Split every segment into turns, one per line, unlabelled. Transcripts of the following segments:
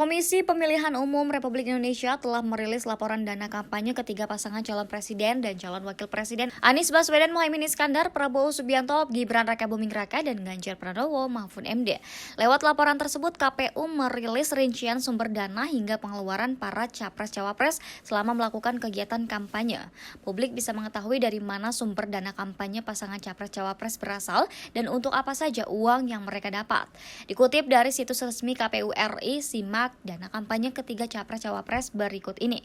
Komisi Pemilihan Umum Republik Indonesia telah merilis laporan dana kampanye ketiga pasangan calon presiden dan calon wakil presiden Anies Baswedan, Muhaimin Iskandar, Prabowo Subianto, Gibran Rakabuming Raka, dan Ganjar Pranowo Mahfud MD. Lewat laporan tersebut, KPU merilis rincian sumber dana hingga pengeluaran para capres-cawapres selama melakukan kegiatan kampanye. Publik bisa mengetahui dari mana sumber dana kampanye pasangan capres-cawapres berasal dan untuk apa saja uang yang mereka dapat. Dikutip dari situs resmi KPU RI, simak dana kampanye ketiga capres-cawapres berikut ini.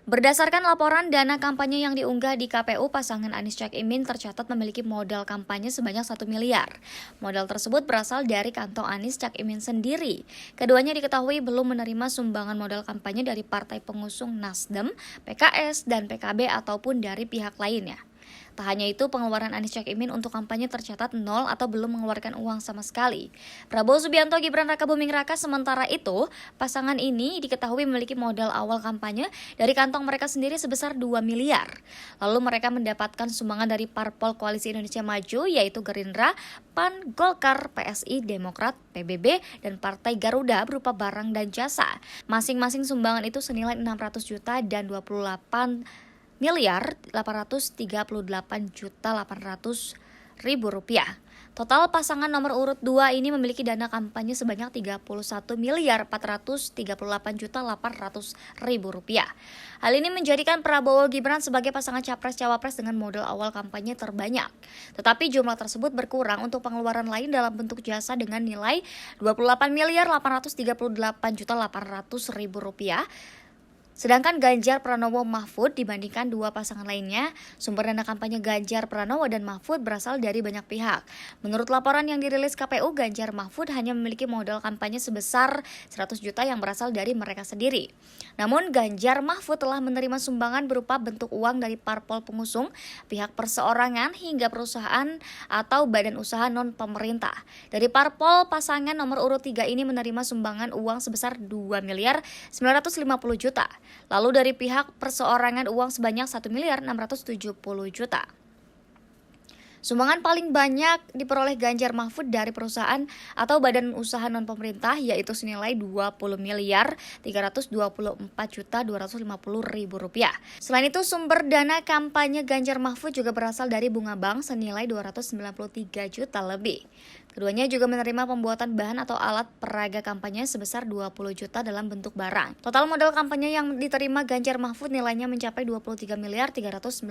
Berdasarkan laporan dana kampanye yang diunggah di KPU, pasangan Anies Cak Imin tercatat memiliki modal kampanye sebanyak 1 miliar. Modal tersebut berasal dari kantong Anies Cak Imin sendiri. Keduanya diketahui belum menerima sumbangan modal kampanye dari partai pengusung Nasdem, PKS, dan PKB ataupun dari pihak lainnya. Tak hanya itu, pengeluaran Anies Cak Imin untuk kampanye tercatat nol atau belum mengeluarkan uang sama sekali. Prabowo Subianto, Gibran Rakabuming Raka sementara itu, pasangan ini diketahui memiliki modal awal kampanye dari kantong mereka sendiri sebesar 2 miliar. Lalu mereka mendapatkan sumbangan dari parpol Koalisi Indonesia Maju yaitu Gerindra, PAN, Golkar, PSI, Demokrat, PBB, dan Partai Garuda berupa barang dan jasa. Masing-masing sumbangan itu senilai 600 juta dan 28.838.800.000 rupiah. Total pasangan nomor urut 2 ini memiliki dana kampanye sebanyak 31.438.800.000 rupiah. Hal ini menjadikan Prabowo Gibran sebagai pasangan capres-cawapres dengan modal awal kampanye terbanyak. Tetapi jumlah tersebut berkurang untuk pengeluaran lain dalam bentuk jasa dengan nilai 28.838.800.000 rupiah. Sedangkan Ganjar Pranowo Mahfud dibandingkan dua pasangan lainnya, sumber dana kampanye Ganjar Pranowo dan Mahfud berasal dari banyak pihak. Menurut laporan yang dirilis KPU, Ganjar Mahfud hanya memiliki modal kampanye sebesar 100 juta yang berasal dari mereka sendiri. Namun Ganjar Mahfud telah menerima sumbangan berupa bentuk uang dari parpol pengusung, pihak perseorangan hingga perusahaan atau badan usaha non-pemerintah. Dari parpol, pasangan nomor urut 3 ini menerima sumbangan uang sebesar 2.950 juta. Lalu dari pihak perseorangan uang sebanyak 1.670 juta. Sumbangan paling banyak diperoleh Ganjar Mahfud dari perusahaan atau badan usaha non-pemerintah yaitu senilai 20.324.250.000 rupiah. Selain itu, sumber dana kampanye Ganjar Mahfud juga berasal dari bunga bank senilai 293 juta lebih. Keduanya juga menerima pembuatan bahan atau alat peraga kampanye sebesar 20 juta dalam bentuk barang. Total modal kampanye yang diterima Ganjar Mahfud nilainya mencapai 23.396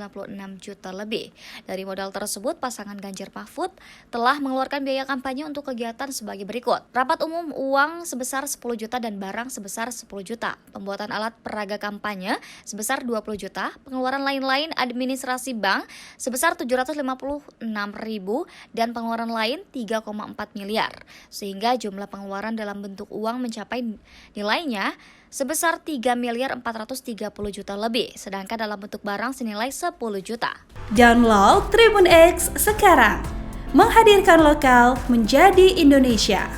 juta lebih. Dari modal tersebut, pasangan Ganjar Mahfud telah mengeluarkan biaya kampanye untuk kegiatan sebagai berikut. Rapat umum uang sebesar 10 juta dan barang sebesar 10 juta. Pembuatan alat peraga kampanye sebesar 20 juta. Pengeluaran lain-lain administrasi bank sebesar 756.000 dan pengeluaran lain 3,4 miliar. Sehingga jumlah pengeluaran dalam bentuk uang mencapai nilainya sebesar 3.430 juta lebih, sedangkan dalam bentuk barang senilai 10 juta.
Download Tribun X sekarang, menghadirkan lokal menjadi Indonesia.